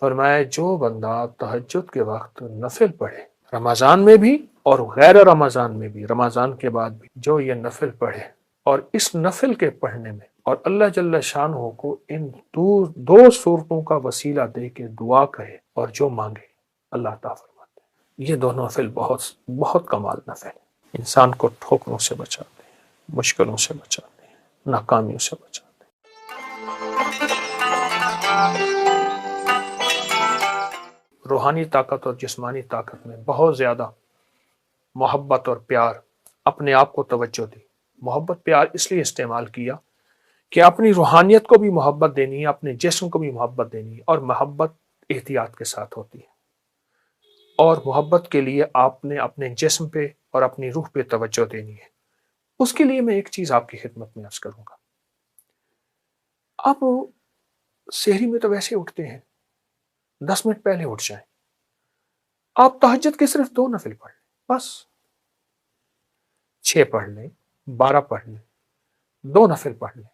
فرمایا جو بندہ تہجد کے وقت نفل پڑھے، رمضان میں بھی اور غیر رمضان میں بھی، رمضان کے بعد بھی، جو یہ نفل پڑھے اور اس نفل کے پڑھنے میں اور اللہ جل شانہ کو ان دو صورتوں کا وسیلہ دے کے دعا کہے اور جو مانگے اللہ عطا فرماتے ہیں۔ یہ دونوں نفل بہت بہت کمال نفل ہیں، انسان کو ٹھوکروں سے بچاتے ہیں، مشکلوں سے بچاتے ہیں، ناکامیوں سے بچاتے ہیں۔ روحانی طاقت اور جسمانی طاقت میں بہت زیادہ محبت اور پیار، اپنے آپ کو توجہ دی۔ محبت پیار اس لیے استعمال کیا کہ اپنی روحانیت کو بھی محبت دینی ہے، اپنے جسم کو بھی محبت دینی ہے، اور محبت احتیاط کے ساتھ ہوتی ہے، اور محبت کے لیے آپ نے اپنے جسم پہ اور اپنی روح پہ توجہ دینی ہے۔ اس کے لیے میں ایک چیز آپ کی خدمت میں عرض کروں گا۔ آپ سحری میں تو ویسے اٹھتے ہیں، 10 منٹ پہلے اٹھ جائیں، آپ تہجد کے صرف 2 نفل پڑھ لیں، بس 6 پڑھ لیں، 12 پڑھ لیں، 2 نفل پڑھ لیں۔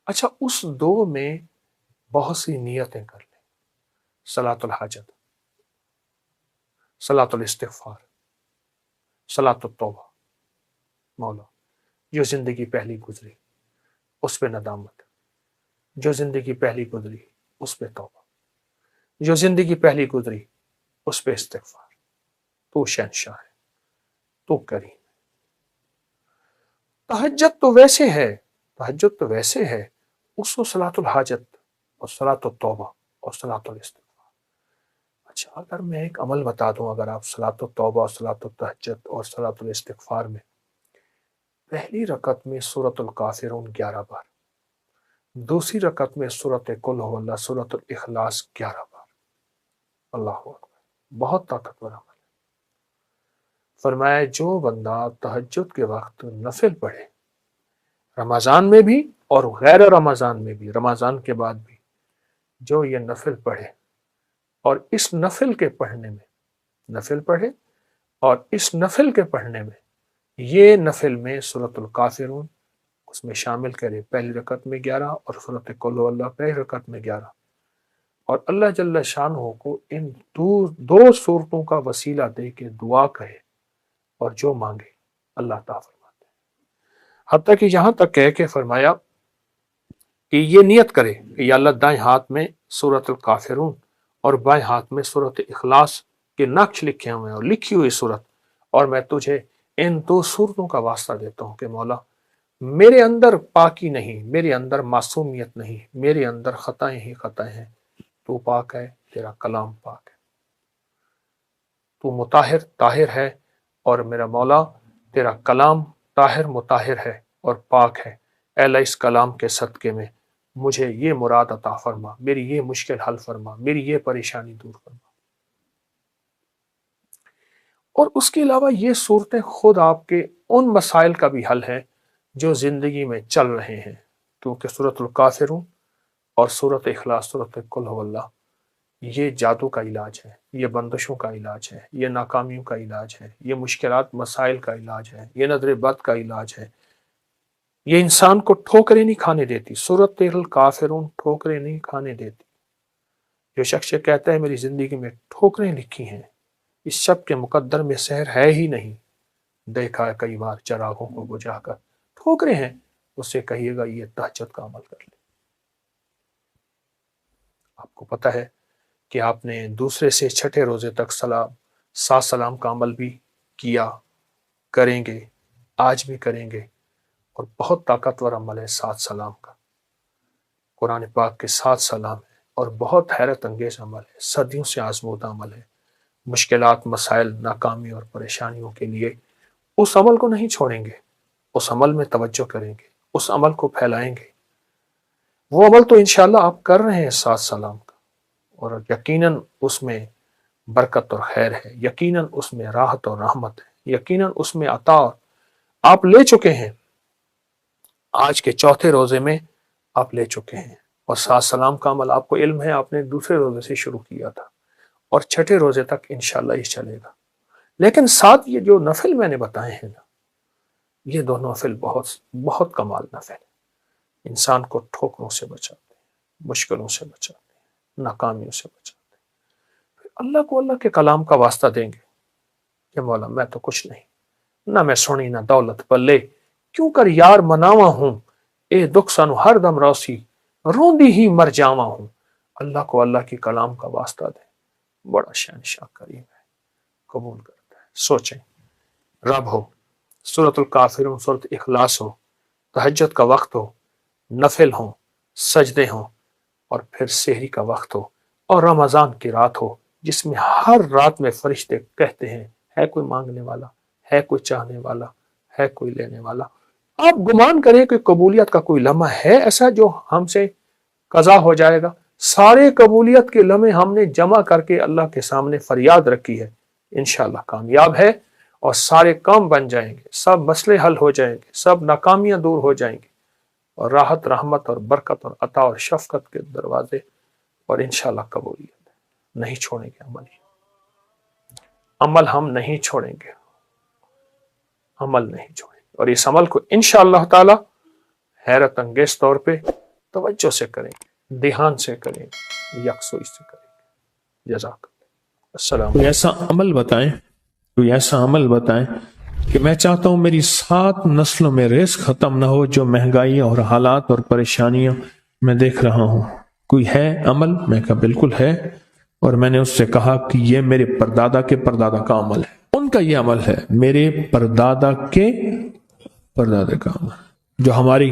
اچھا، اس 2 میں بہت سی نیتیں کر لیں، صلاۃ الحاجت، صلاۃ الاستغفار، صلاۃ التوبہ۔ مولا جو زندگی پہلی گزری اس پہ ندامت، جو زندگی پہلی گزری اس پہ توبہ، جو زندگی پہلی گزری اس پہ استغفار۔ تو شہنشاہ ہے، تو کریم۔ تہجد تو ویسے ہے، تہجد تو ویسے ہے، اس کو صلاۃ الحاجت اور صلاۃ التوبہ اور صلاۃ الاستغفار۔ اچھا، اگر میں ایک عمل بتا دوں، اگر آپ صلاۃ التوبہ اور صلاۃ التہجد اور صلاۃ الاستغفار میں پہلی رکعت میں سورۃ الکافرون 11 بار، دوسری رکعت میں سورۃ قل هو اللہ، سورۃ الاخلاص 11 بار، اللہ اکبر، بہت طاقتور عمل ہے۔ فرمایا جو بندہ تہجد کے وقت نفل پڑھے، رمضان میں بھی اور غیر رمضان میں بھی، رمضان کے بعد بھی، جو یہ نفل پڑھے اور اس نفل کے پڑھنے میں، نفل پڑھے اور اس نفل کے پڑھنے میں، یہ نفل میں سورۃ الکافرون اس میں شامل کرے، پہلی رکعت میں 11 اور سورۃ قل هو اللہ پہلی رکعت میں 11، اور اللہ جل شانہ کو ان دو صورتوں کا وسیلہ دے کے دعا کہے اور جو مانگے اللہ تعالیٰ فرماتے ہیں۔ حتیٰ کہ یہاں تک کہہ کے فرمایا کہ یہ نیت کرے کہ یا اللہ دائیں ہاتھ میں سورۃ الکافرون اور بائیں ہاتھ میں سورۃ اخلاص کے نقش لکھے ہوئے ہیں اور لکھی ہوئی صورت، اور میں تجھے ان 2 صورتوں کا واسطہ دیتا ہوں کہ مولا میرے اندر پاکی نہیں، میرے اندر معصومیت نہیں، میرے اندر خطائیں ہی خطائیں ہیں، تو پاک ہے، تیرا کلام پاک ہے، تو مطہر طاہر ہے، اور میرا مولا تیرا کلام طاہر مطہر ہے اور پاک ہے۔ اے اللہ اس کلام کے صدقے میں مجھے یہ مراد عطا فرما، میری یہ مشکل حل فرما، میری یہ پریشانی دور فرما۔ اور اس کے علاوہ یہ صورتیں خود آپ کے ان مسائل کا بھی حل ہے جو زندگی میں چل رہے ہیں، کیونکہ سورۃ الکافرون اور سورۃ اخلاص، سورۃ قل هو اللہ، یہ جادو کا علاج ہے، یہ بندشوں کا علاج ہے، یہ ناکامیوں کا علاج ہے، یہ مشکلات مسائل کا علاج ہے، یہ نظر بد کا علاج ہے، یہ انسان کو ٹھوکریں نہیں کھانے دیتی۔ سورۃ الکافرون ٹھوکریں نہیں کھانے دیتی۔ جو شخص کہتا ہے میری زندگی میں ٹھوکریں لکھی ہیں، اس شب کے مقدر میں سحر ہے ہی نہیں، دیکھا ہے کئی بار چراغوں کو بجھا کر، ٹھوکریں ہیں، اس سے کہیے گا یہ تہجد کا عمل کر لے۔ آپ کو پتہ ہے کہ آپ نے دوسرے سے چھٹے روزے تک 7 سلام کا عمل بھی کیا، کریں گے، آج بھی کریں گے، اور بہت طاقتور عمل ہے 7 سلام کا۔ قرآن پاک کے 7 سلام ہے اور بہت حیرت انگیز عمل ہے، صدیوں سے آزمودہ عمل ہے۔ مشکلات، مسائل، ناکامی اور پریشانیوں کے لیے اس عمل کو نہیں چھوڑیں گے، اس عمل میں توجہ کریں گے، اس عمل کو پھیلائیں گے۔ وہ عمل تو انشاءاللہ آپ کر رہے ہیں 7 سلام کا، اور یقیناً اس میں برکت اور خیر ہے، یقیناً اس میں راحت اور رحمت ہے، یقیناً اس میں عطا آپ لے چکے ہیں۔ آج کے چوتھے روزے میں آپ لے چکے ہیں، اور 7 سلام کا عمل آپ کو علم ہے، آپ نے دوسرے روزے سے شروع کیا تھا، اور چھٹے روزے تک انشاءاللہ یہ چلے گا۔ لیکن ساتھ یہ جو نفل میں نے بتائے ہیں نا، یہ دونوں نفل بہت بہت کمال نفل ہے، انسان کو ٹھوکروں سے بچاتے ہیں، مشکلوں سے بچاتے ہیں، ناکامیوں سے بچاتے ہیں۔ اللہ کو اللہ کے کلام کا واسطہ دیں گے کہ مولا میں تو کچھ نہیں، نہ میں سنی نہ دولت پلے، کیوں کر یار مناوا ہوں، اے دکھ سانو ہر دم روسی، روندی ہی مر جاوا ہوں۔ اللہ کو اللہ کی کلام کا واسطہ دیں، بڑا شہنشاہ کریم ہے، قبول کرتا ہے۔ سوچیں، رب ہو، سورۃ الکافرون، سورۃ اخلاص ہو، تہجد کا وقت ہو، نفل ہوں، سجدے ہوں، اور پھر سحری کا وقت ہو، اور رمضان کی رات ہو جس میں ہر رات میں فرشتے کہتے ہیں ہے کوئی مانگنے والا، ہے کوئی چاہنے والا، ہے کوئی لینے والا۔ آپ گمان کریں کہ قبولیت کا کوئی لمحہ ہے ایسا جو ہم سے قضا ہو جائے گا؟ سارے قبولیت کے لمحے ہم نے جمع کر کے اللہ کے سامنے فریاد رکھی ہے، انشاءاللہ کامیاب ہے، اور سارے کام بن جائیں گے، سب مسئلے حل ہو جائیں گے، سب ناکامیاں دور ہو جائیں گی، اور راحت، رحمت اور برکت اور عطا اور شفقت کے دروازے، اور انشاءاللہ قبولیت نہیں چھوڑیں گے۔ عمل ہم نہیں چھوڑیں گے، عمل نہیں چھوڑیں گے، اور اس عمل کو انشاءاللہ تعالی حیرت انگیز طور پہ توجہ سے کریں گے، دھیان سے کریں گے، یکسوئی سے کریں گے۔ جزاک اللہ۔ السلام کوئی ایسا عمل بتائیں، کوئی ایسا عمل بتائیں کہ میں چاہتا ہوں میری 7 نسلوں میں رزق ختم نہ ہو، جو مہنگائی اور حالات اور پریشانیاں میں دیکھ رہا ہوں۔ کوئی ہے عمل؟ میں کہا بالکل ہے، اور میں نے اس سے کہا کہ یہ میرے پردادا کے پردادا کا عمل ہے، ان کا یہ عمل ہے، میرے پردادا کے پردادا کا عمل، جو ہماری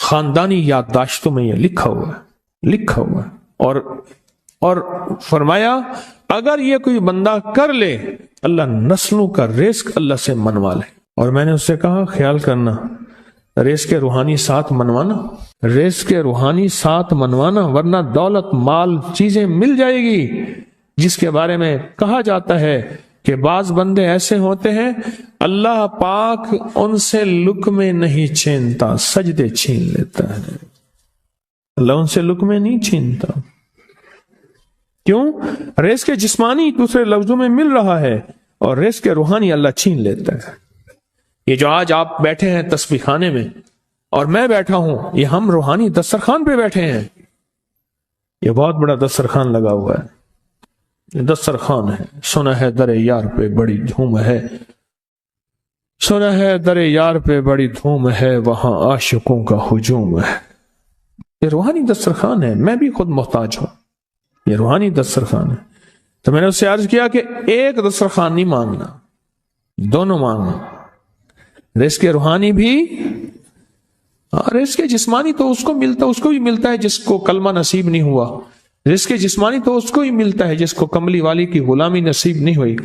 خاندانی یادداشتوں میں یہ لکھا ہوا ہے، اور فرمایا اگر یہ کوئی بندہ کر لے، اللہ نسلوں کا رزق اللہ سے منوا لے۔ اور میں نے اس سے کہا خیال کرنا، رزق روحانی ساتھ منوانا، رزق روحانی ساتھ منوانا، ورنہ دولت، مال، چیزیں مل جائے گی جس کے بارے میں کہا جاتا ہے کہ بعض بندے ایسے ہوتے ہیں اللہ پاک ان سے لقمے نہیں چھینتا، سجدے چھین لیتا ہے۔ اللہ ان سے لقمے نہیں چھینتا، کیوں؟ رزق جسمانی دوسرے لفظوں میں مل رہا ہے، اور رزق روحانی اللہ چھین لیتا ہے۔ یہ جو آج آپ بیٹھے ہیں تسبیح خانے میں اور میں بیٹھا ہوں، یہ ہم روحانی دسترخوان پہ بیٹھے ہیں۔ یہ بہت بڑا دسترخوان لگا ہوا ہے، یہ دسترخوان ہے۔ سنا ہے در یار پہ بڑی دھوم ہے، سنا ہے در یار پہ بڑی دھوم ہے، وہاں عاشقوں کا ہجوم ہے۔ یہ روحانی دسترخوان ہے، میں بھی خود محتاج ہوں، یہ روحانی دسترخوان ہے۔ تو میں نے اس سے عرض کیا کہ ایک دسترخوان نہیں مانگنا، دونوں مانگنا، رزق روحانی بھی، رزق جسمانی تو اس کو بھی ملتا ہے جس کو کلمہ نصیب نہیں ہوا، رزق جسمانی تو اس کو ہی ملتا ہے جس کو کملی والی کی غلامی نصیب نہیں ہوئی،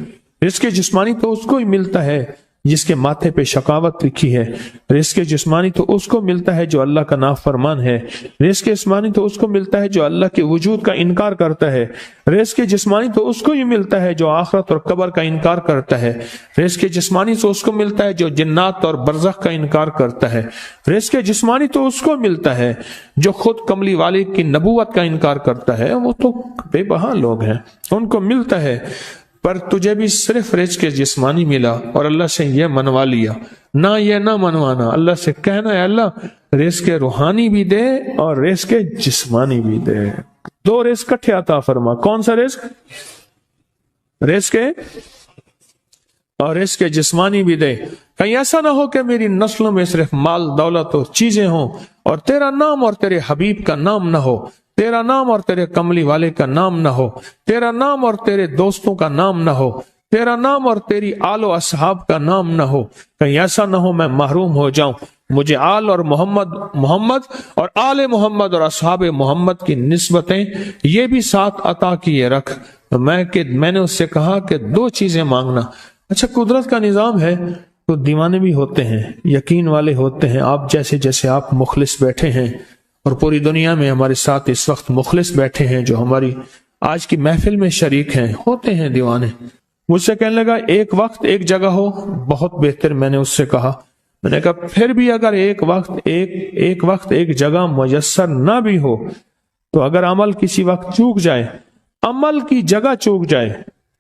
رزق جسمانی تو اس کو ہی ملتا ہے جس کے ماتھے پہ شقاوت لکھی ہے، رزق جسمانی تو اس کو ملتا ہے جو اللہ کا نافرمان ہے، رزق جسمانی تو اس کو ملتا ہے جو اللہ کے وجود کا انکار کرتا ہے، رزق جسمانی تو اس کو ہی ملتا ہے جو آخرت اور قبر کا انکار کرتا ہے، رزق جسمانی تو اس کو ملتا ہے جو جنات اور برزخ کا انکار کرتا ہے، رزق جسمانی تو اس کو ملتا ہے جو خود کملی والے کی نبوت کا انکار کرتا ہے، وہ تو بے بہا لوگ ہیں، ان کو ملتا ہے۔ پر تجھے بھی صرف رزق جسمانی ملا اور اللہ سے یہ منوا لیا، نہ یہ نہ منوانا، اللہ سے کہنا ہے اللہ رزق روحانی بھی دے اور رزق جسمانی بھی دے، 2 رزق کٹھے عطا فرما۔ کون سا رزق؟ رزق اور رزق جسمانی بھی دے۔ کہیں ایسا نہ ہو کہ میری نسلوں میں صرف مال، دولت اور چیزیں ہوں، اور تیرا نام اور تیرے حبیب کا نام نہ ہو، تیرا نام اور تیرے کملی والے کا نام نہ ہو، تیرا نام اور تیرے دوستوں کا نام نہ ہو، تیرا نام اور تیری آل و اصحاب کا نام نہ ہو۔ کہیں ایسا نہ ہو میں محروم ہو جاؤں، مجھے آل اور محمد اور آل محمد اور اصحاب محمد کی نسبتیں یہ بھی ساتھ عطا کیے رکھ۔ میں نے اس سے کہا کہ 2 چیزیں مانگنا۔ اچھا، قدرت کا نظام ہے تو دیوانے بھی ہوتے ہیں، یقین والے ہوتے ہیں، آپ جیسے آپ مخلص بیٹھے ہیں، اور پوری دنیا میں ہمارے ساتھ اس وقت مخلص بیٹھے ہیں جو ہماری آج کی محفل میں شریک ہیں، ہوتے ہیں دیوانے۔ مجھ سے کہنے لگا ایک وقت ایک جگہ ہو بہت بہتر۔ میں نے اس سے کہا، میں نے کہا پھر بھی اگر ایک وقت ایک جگہ میسر نہ بھی ہو تو اگر عمل کسی وقت چوک جائے، عمل کی جگہ چوک جائے،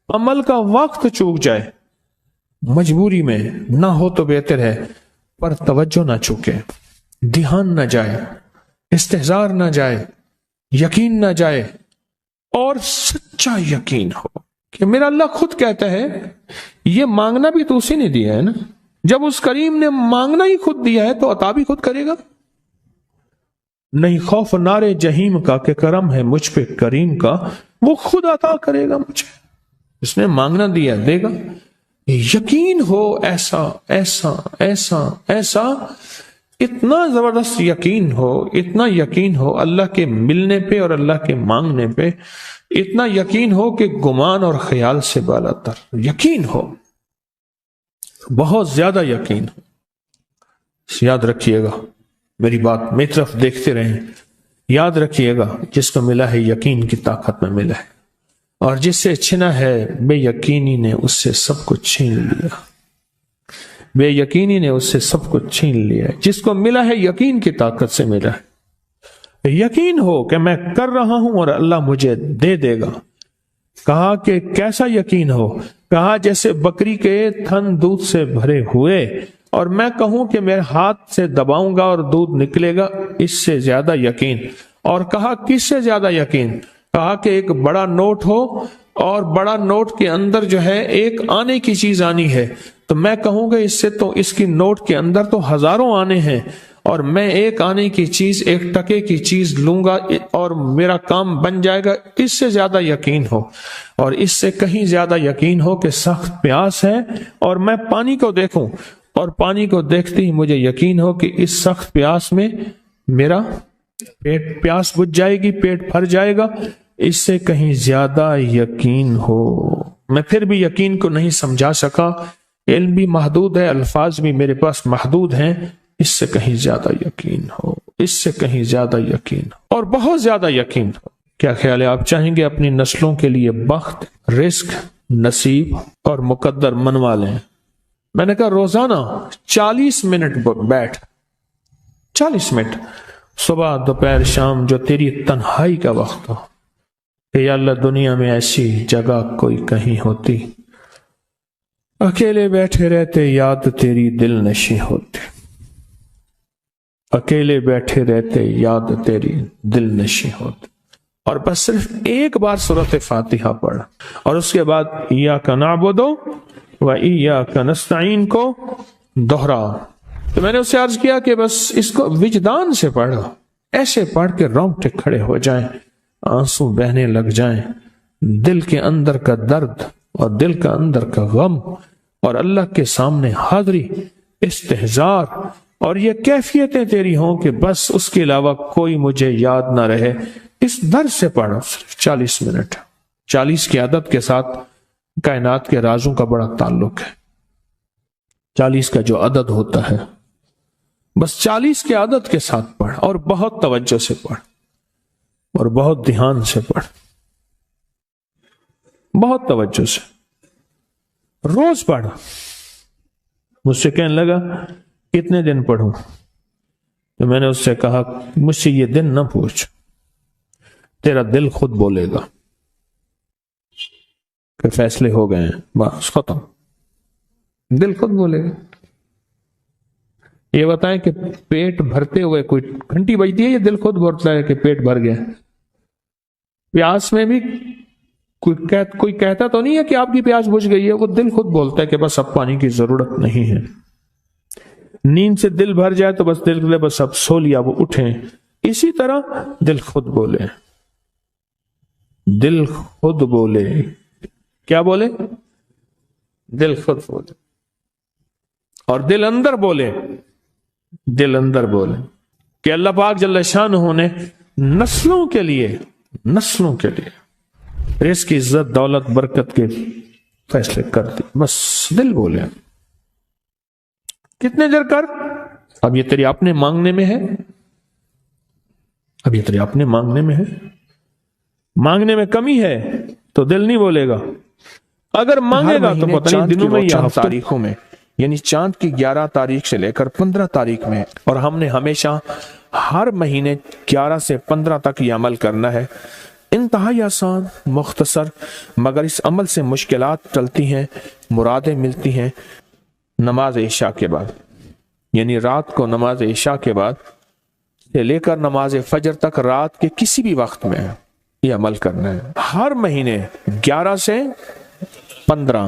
عمل کا وقت چوک جائے، مجبوری میں نہ ہو تو بہتر ہے، پر توجہ نہ چوکے، دھیان نہ جائے، استحضار نہ جائے، یقین نہ جائے، اور سچا یقین ہو۔ کہ میرا اللہ خود کہتا ہے یہ مانگنا بھی تو اسی نے دیا ہے نا، جب اس کریم نے مانگنا ہی خود دیا ہے تو عطا بھی خود کرے گا۔ نہیں خوف نار جہیم کا کہ کرم ہے مجھ پہ کریم کا، وہ خود عطا کرے گا مجھے، اس نے مانگنا دیا دے گا۔ یقین ہو ایسا ایسا ایسا ایسا، اتنا زبردست یقین ہو، اتنا یقین ہو اللہ کے ملنے پہ اور اللہ کے مانگنے پہ، اتنا یقین ہو کہ گمان اور خیال سے بالا تر یقین ہو، بہت زیادہ یقین ہو۔ یاد رکھیے گا میری بات، میری طرف دیکھتے رہیں، یاد رکھیے گا جس کو ملا ہے یقین کی طاقت میں ملا ہے، اور جس سے چھنا ہے بے یقینی نے اس سے سب کچھ چھین لیا، بے یقینی نے اس سے سب کچھ چھین لیا ہے۔ جس کو ملا ہے یقین کی طاقت سے ملا ہے، یقین ہو کہ میں کر رہا ہوں اور اللہ مجھے دے دے گا۔ کہا کہ کیسا یقین ہو؟ کہا جیسے بکری کے تھن دودھ سے بھرے ہوئے اور میں کہوں کہ میرے ہاتھ سے دباؤں گا اور دودھ نکلے گا، اس سے زیادہ یقین۔ اور کہا کس سے زیادہ یقین؟ کہا کہ ایک بڑا نوٹ ہو اور بڑا نوٹ کے اندر جو ہے ایک آنے کی چیز آنی ہے، تو میں کہوں گا اس سے تو اس کی نوٹ کے اندر تو ہزاروں آنے ہیں، اور میں ایک آنے کی چیز، ایک ٹکے کی چیز لوں گا اور میرا کام بن جائے گا۔ اس سے زیادہ یقین ہو، اور اس سے کہیں زیادہ یقین ہو کہ سخت پیاس ہے اور میں پانی کو دیکھوں، اور پانی کو دیکھتے ہی مجھے یقین ہو کہ اس سخت پیاس میں میرا پیاس بجھ جائے گی، پیٹ بھر جائے گا۔ اس سے کہیں زیادہ یقین ہو۔ میں پھر بھی یقین کو نہیں سمجھا سکا، علم بھی محدود ہے، الفاظ بھی میرے پاس محدود ہیں۔ اس سے کہیں زیادہ یقین ہو، اس سے کہیں زیادہ یقین ہو، اور بہت زیادہ یقین ہو۔ کیا خیال ہے؟ آپ چاہیں گے اپنی نسلوں کے لیے بخت، رزق، نصیب اور مقدر منوا لیں؟ میں نے کہا روزانہ 40 منٹ بیٹھ، 40 منٹ صبح دوپہر شام، جو تیری تنہائی کا وقت ہو، کہ یا اللہ دنیا میں ایسی جگہ کوئی کہیں ہوتی، اکیلے بیٹھے رہتے یاد تیری دل نشیں ہوتی، اکیلے بیٹھے رہتے یاد تیری دل نشیں ہوتی، اور بس صرف ایک بار سورۃ فاتحہ پڑھ، اور اس کے بعد ایاک نعبد و ایاک نستعین کو دوہرا۔ تو میں نے اس سے عرض کیا کہ بس اس کو وجدان سے پڑھو، ایسے پڑھ کے رونگٹے کھڑے ہو جائیں، آنسو بہنے لگ جائیں، دل کے اندر کا درد اور دل کا اندر کا غم اور اللہ کے سامنے حاضری، استحضار، اور یہ کیفیتیں تیری ہوں کہ بس اس کے علاوہ کوئی مجھے یاد نہ رہے۔ اس درد سے پڑھو صرف 40 منٹ۔ 40 کی عدد کے ساتھ کائنات کے رازوں کا بڑا تعلق ہے۔ 40 کا جو عدد ہوتا ہے، بس 40 کے عدد کے ساتھ پڑھ، اور بہت توجہ سے پڑھ، اور بہت دھیان سے پڑھ، بہت توجہ سے روز پڑھ۔ مجھ سے کہنے لگا کتنے دن پڑھوں؟ تو میں نے اس سے کہا مجھ سے یہ دن نہ پوچھ، تیرا دل خود بولے گا کہ فیصلے ہو گئے ہیں، بس ختم، دل خود بولے گا۔ یہ بتائیں کہ پیٹ بھرتے ہوئے کوئی گھنٹی بجتی ہے، یہ دل خود بولتا ہے کہ پیٹ بھر گیا۔ پیاس میں بھی کوئی کہتا تو نہیں ہے کہ آپ کی پیاس بجھ گئی ہے، وہ دل خود بولتا ہے کہ بس اب پانی کی ضرورت نہیں ہے۔ نیند سے دل بھر جائے تو بس دل بس اب سو لیا، وہ اٹھیں۔ اسی طرح دل خود بولے، دل خود بولے، کیا بولے؟ دل خود بولے، اور دل اندر بولے، دل اندر بولے کہ اللہ پاک جل شانہ نے نسلوں کے لیے رزق کی عزت، دولت، برکت کے فیصلے کر دی، بس دل بولے۔ کتنے دیر کر؟ اب یہ تیری اپنے مانگنے میں ہے، اب یہ تیری اپنے مانگنے میں ہے۔ مانگنے میں کمی ہے تو دل نہیں بولے گا، اگر مانگے گا تو پتہ نہیں دنوں میں یا تاریخوں میں، یعنی چاند کی 11 تاریخ سے لے کر 15 تاریخ میں، اور ہم نے ہمیشہ ہر مہینے 11 سے 15 تک یہ عمل کرنا ہے۔ انتہائی آسان، مختصر، مگر اس عمل سے مشکلات ٹلتی ہیں، مرادیں ملتی ہیں۔ نماز عشاء کے بعد، یعنی رات کو نماز عشاء کے بعد سے لے کر نماز فجر تک، رات کے کسی بھی وقت میں یہ عمل کرنا ہے۔ ہر مہینے 11 سے 15,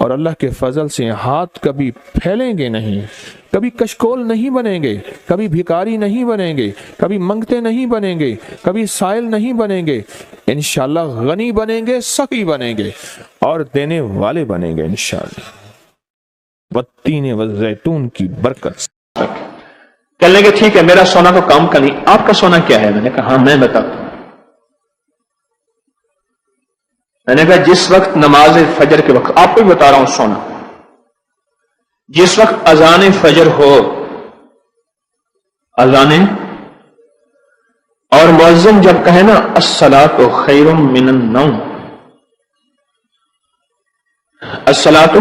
اور اللہ کے فضل سے ہاتھ کبھی پھیلیں گے نہیں، کبھی کشکول نہیں بنیں گے، کبھی بھکاری نہیں بنیں گے، کبھی منگتے نہیں بنیں گے، کبھی سائل نہیں بنیں گے، انشاءاللہ غنی بنیں گے، سخی بنیں گے اور دینے والے بنیں گے انشاءاللہ۔ والتین والزیتون کی برکت سے۔ کہنے لگے ٹھیک ہے میرا سونا تو کام کا نہیں، آپ کا سونا کیا ہے؟ میں نے کہا ہاں میں بتاتا ہوں۔ میں نے کہا جس وقت نماز فجر کے وقت، آپ کو بھی بتا رہا ہوں سونا، جس وقت اذان فجر ہو، اذان اور مؤذن جب کہے نا الصلاۃ خیر من النوم، الصلاۃ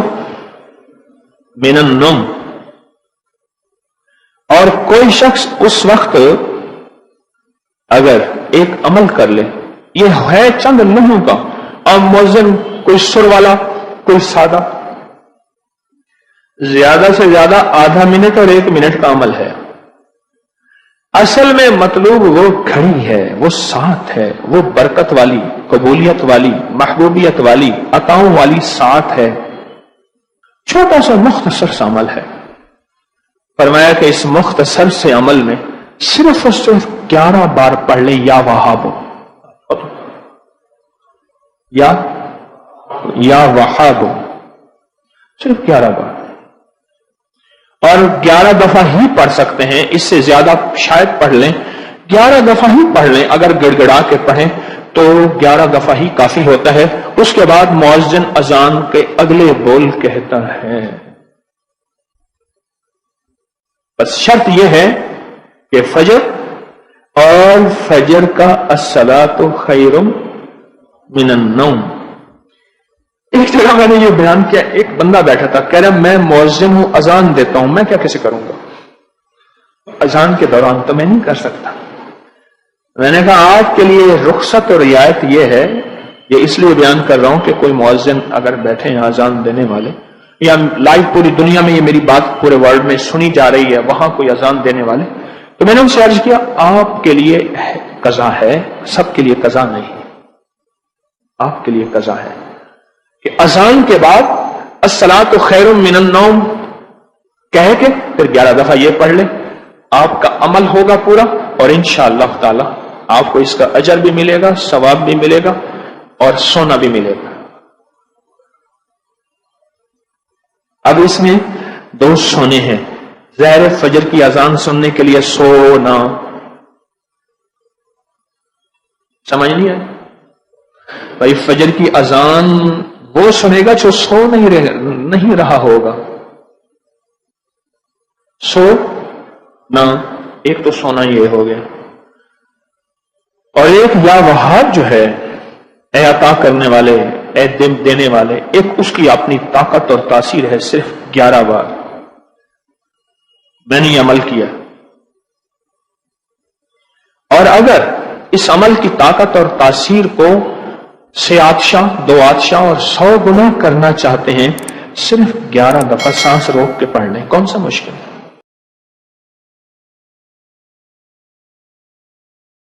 من النوم، اور کوئی شخص اس وقت اگر ایک عمل کر لے، یہ ہے چند لمحوں کا، اور مؤذن کوئی سر والا کوئی سادہ، زیادہ سے زیادہ آدھا منٹ اور 1 منٹ کا عمل ہے۔ اصل میں مطلوب وہ گھڑی ہے، وہ ساتھ ہے، وہ برکت والی، قبولیت والی، محبوبیت والی، عطاؤں والی ساتھ ہے، چھوٹا سا مختصر سا عمل ہے۔ فرمایا کہ اس مختصر سے عمل میں صرف اور صرف 11 بار پڑھ لیں یا وہاب، یا وہاب، صرف 11 بار، اور 11 دفعہ ہی پڑھ سکتے ہیں، اس سے زیادہ شاید پڑھ لیں، 11 دفعہ ہی پڑھ لیں، اگر گڑ گڑا کے پڑھیں تو 11 دفعہ ہی کافی ہوتا ہے۔ اس کے بعد مؤذن اذان کے اگلے بول کہتا ہے۔ بس شرط یہ ہے کہ فجر اور فجر کا الصلاۃ خیر من النوم۔ ایک جگہ میں نے یہ بیان کیا، ایک بندہ بیٹھا تھا کہہ رہا میں مؤذن ہوں، اذان دیتا ہوں، میں کیا کیسے کروں گا؟ اذان کے دوران تو میں نہیں کر سکتا۔ میں نے کہا آپ کے لیے رخصت اور رعایت یہ ہے، یہ اس لیے بیان کر رہا ہوں کہ کوئی مؤذن اگر بیٹھے ہیں اذان دینے والے، یا لائیو پوری دنیا میں یہ میری بات پورے ورلڈ میں سنی جا رہی ہے، وہاں کوئی اذان دینے والے، تو میں نے ان سے عرض کیا آپ کے لیے قضا ہے، سب کے لیے قضا نہیں، آپ کے لیے قضا ہے کہ اذان کے بعد الصلاۃ خیر من النوم کہہ کے پھر 11 دفعہ یہ پڑھ لیں، آپ کا عمل ہوگا پورا، اور انشاءاللہ تعالی آپ کو اس کا اجر بھی ملے گا، ثواب بھی ملے گا اور سونا بھی ملے گا۔ اب اس میں 2 سونے ہیں، ظاہر فجر کی اذان سننے کے لیے سونا، سمجھ نہیں آئی بھائی؟ فجر کی اذان وہ سنے گا جو سو نہیں رہا ہوگا، سو نہ، ایک تو سونا یہ ہو گیا، اور ایک یا وہاب جو ہے اے عطا کرنے والے، اے دینے والے، ایک اس کی اپنی طاقت اور تاثیر ہے، صرف 11 بار میں نے یہ عمل کیا، اور اگر اس عمل کی طاقت اور تاثیر کو سے آتشاں 2 آتشاں اور 100 گنا کرنا چاہتے ہیں، صرف 11 دفعہ سانس روک کے پڑھ لیں، کون سا مشکل ہے؟